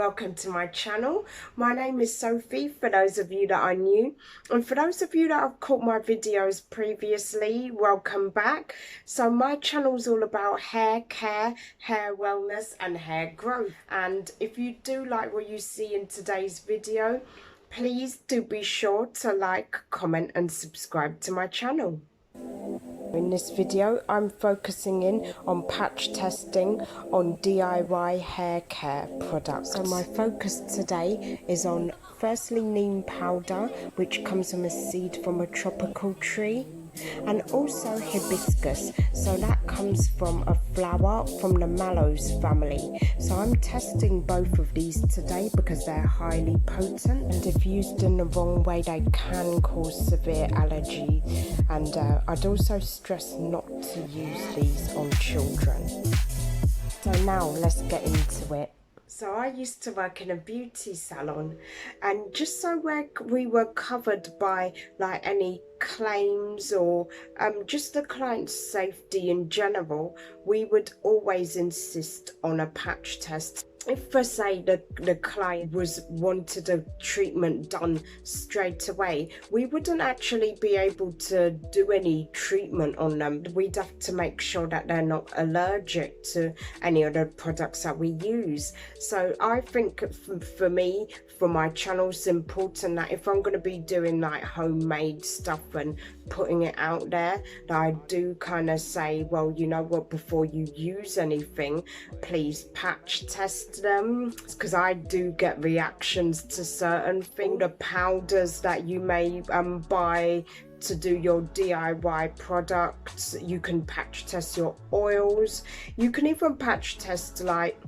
welcome to my channel. My name is Sophie, for those of you that are new, and for those of you that have caught my videos previously, welcome back. So my channel is all about hair care, hair wellness and hair growth, and if you do like what you see in today's video, please do be sure to like, comment and subscribe to my channel. In this video, I'm focusing in on patch testing on DIY hair care products. So my focus today is on firstly Neem Powder, which comes from a seed from a tropical tree, and also hibiscus, so that comes from a flower from the mallows family. So I'm testing both of these today because they're highly potent, and if used in the wrong way they can cause severe allergy, and I'd also stress not to use these on children. So now let's get into it. So I used to work in a beauty salon, and just so we were covered by like any claims or just the client's safety in general, we would always insist on a patch test. If for say the client wanted a treatment done straight away, we wouldn't actually be able to do any treatment on them. We'd have to make sure that they're not allergic to any of the products that we use. So I think for me, for my channel, it's important that if I'm going to be doing like homemade stuff and putting it out there, that I do kind of say, well, you know what, before you use anything, please patch test them, because I do get reactions to certain things. The powders that you may buy to do your DIY products, you can patch test your oils. You can even patch test like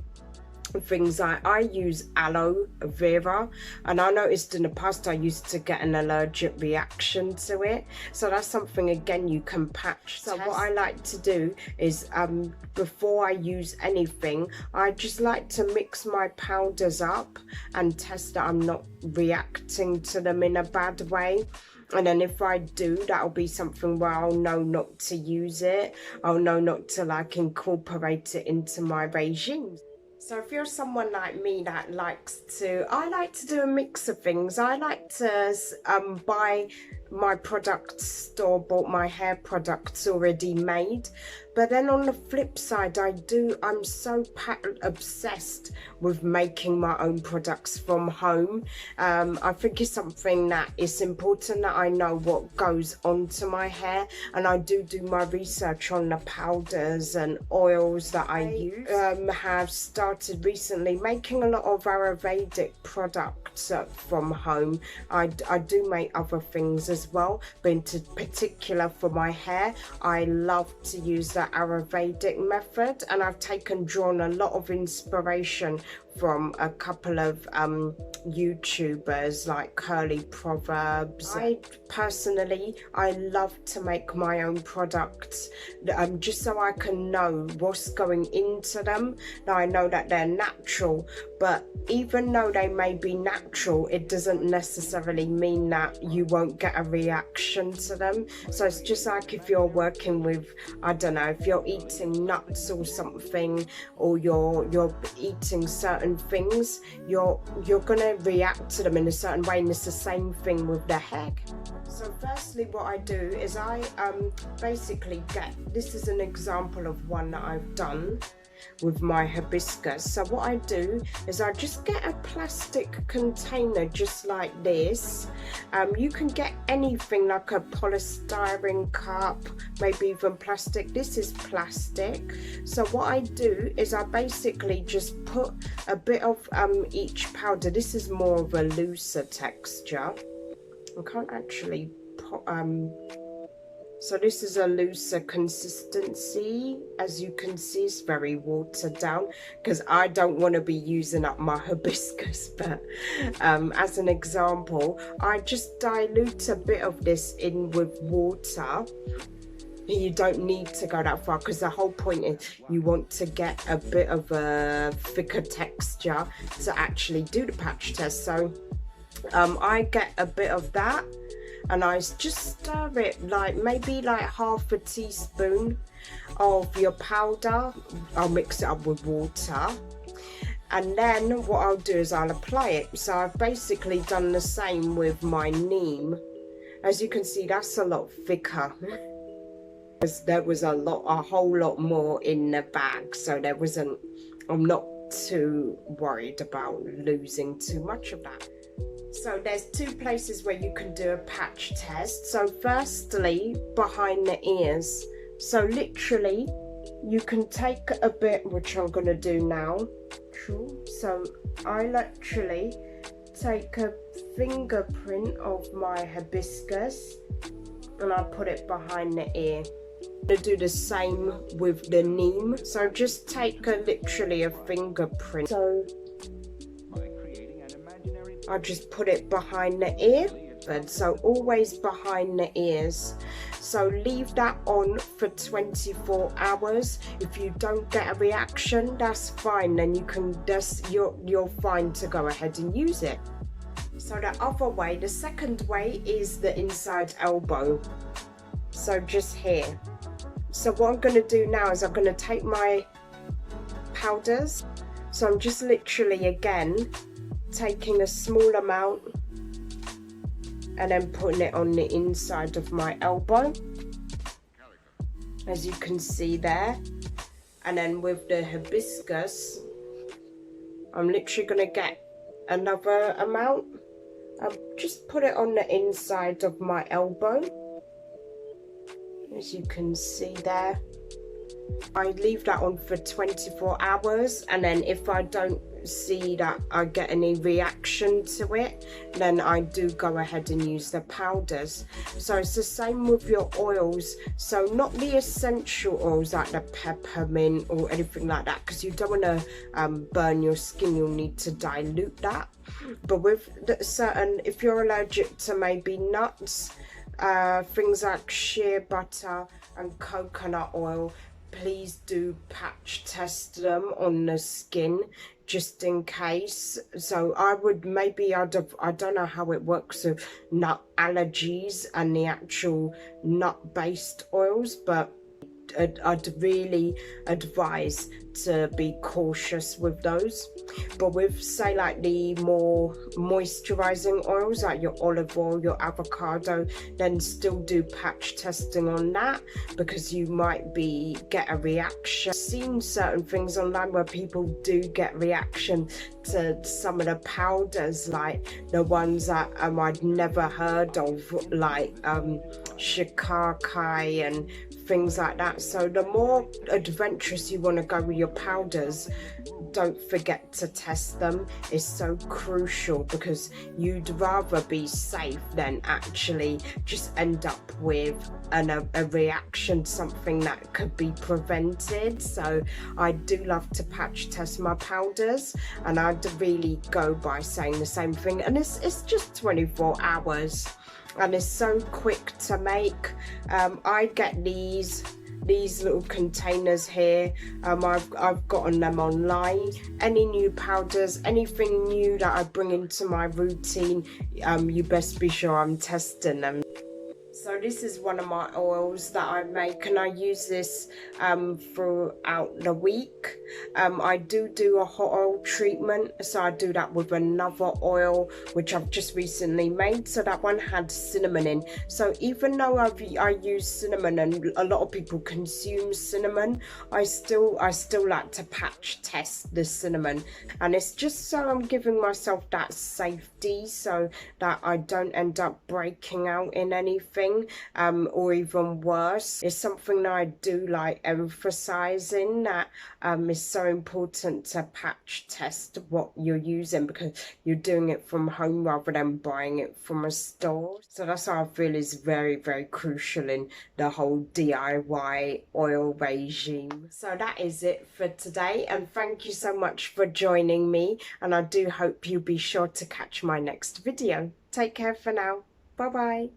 things like I use aloe vera, and I noticed in the past I used to get an allergic reaction to it, so that's something again you can patch. So what I like to do is before I use anything, I just like to mix my powders up and test that I'm not reacting to them in a bad way. And then if I do, that'll be something where I'll know not to use it. I'll know not to like incorporate it into my regime. So if you're someone like me that I like to do a mix of things. I like to buy my products store-bought, my hair products already made. But then on the flip side, I'm so obsessed with making my own products from home. I think it's something that it's important that I know what goes onto my hair, and I do my research on the powders and oils that I use. Have started recently making a lot of Ayurvedic products from home. I do make other things as well, but in particular for my hair, I love to use the Ayurvedic method, and I've drawn a lot of inspiration from a couple of YouTubers like Curly Proverbs. I love to make my own products just so I can know what's going into them. Now I know that they're natural, but even though they may be natural, it doesn't necessarily mean that you won't get a reaction to them. So it's just like if you're working with, I don't know, if you're eating nuts or something, or you're eating certain things, you're gonna react to them in a certain way, and it's the same thing with the hair. So firstly what I do is I basically this is an example of one that I've done with my hibiscus. So what I do is I just get a plastic container just like this. You can get anything like a polystyrene cup, maybe even plastic. This is plastic. So what I do is I basically just put a bit of each powder. This is more of a looser texture. I can't actually put so this is a looser consistency. As you can see, it's very watered down because I don't want to be using up my hibiscus, but as an example, I just dilute a bit of this in with water. You don't need to go that far, because the whole point is you want to get a bit of a thicker texture to actually do the patch test. So I get a bit of that, and I just stir it like maybe like half a teaspoon of your powder. I'll mix it up with water, And then what I'll do is I'll apply it. So I've basically done the same with my neem. As you can see, that's a lot thicker. There was a whole lot more in the bag, so I'm not too worried about losing too much of that. So there's two places where you can do a patch test. So firstly, behind the ears. So literally, you can take a bit, which I'm going to do now. So I literally take a fingerprint of my hibiscus and I put it behind the ear. I'm going to do the same with the neem. So just take literally a fingerprint. So I just put it behind the ear. And so always behind the ears. So leave that on for 24 hours. If you don't get a reaction, that's fine. Then you're fine to go ahead and use it. So the other way, the second way, is the inside elbow. So just here. So what I'm going to do now is I'm going to take my powders. So I'm just literally again taking a small amount and then putting it on the inside of my elbow, as you can see there. And then with the hibiscus, I'm literally going to get another amount. I'll just put it on the inside of my elbow, as you can see there. I leave that on for 24 hours, and then if I don't see that I get any reaction to it, then I do go ahead and use the powders. So it's the same with your oils. So not the essential oils like the peppermint or anything like that, because you don't want to burn your skin. You'll need to dilute that. But with certain, if you're allergic to maybe nuts, things like shea butter and coconut oil, please do patch test them on the skin just in case. So I don't know how it works with nut allergies and the actual nut based oils, but I'd really advise to be cautious with those. But with, say, like the more moisturizing oils like your olive oil, your avocado, then still do patch testing on that, because you might get a reaction. I've seen certain things online where people do get reaction to some of the powders, like the ones that I'd never heard of, like shikakai and things like that. So the more adventurous you want to go with your powders, don't forget to test them. It's so crucial, because you'd rather be safe than actually just end up with a reaction, something that could be prevented. So I do love to patch test my powders, and I'd really go by saying the same thing. And it's just 24 hours. And it's so quick to make. I get these little containers here. I've gotten them online. Any new powders, anything new that I bring into my routine, you best be sure I'm testing them. So this is one of my oils that I make, and I use this throughout the week. I do a hot oil treatment, so I do that with another oil which I've just recently made. So that one had cinnamon in. So even though I use cinnamon and a lot of people consume cinnamon, I still like to patch test the cinnamon, and it's just so I'm giving myself that safety, so that I don't end up breaking out in anything. Or even worse. It's something that I do like emphasizing, that it's so important to patch test what you're using, because you're doing it from home rather than buying it from a store. So that's what I feel is very, very crucial in the whole DIY oil regime. So that is it for today, and thank you so much for joining me, and I do hope you'll be sure to catch my next video. Take care for now. Bye bye.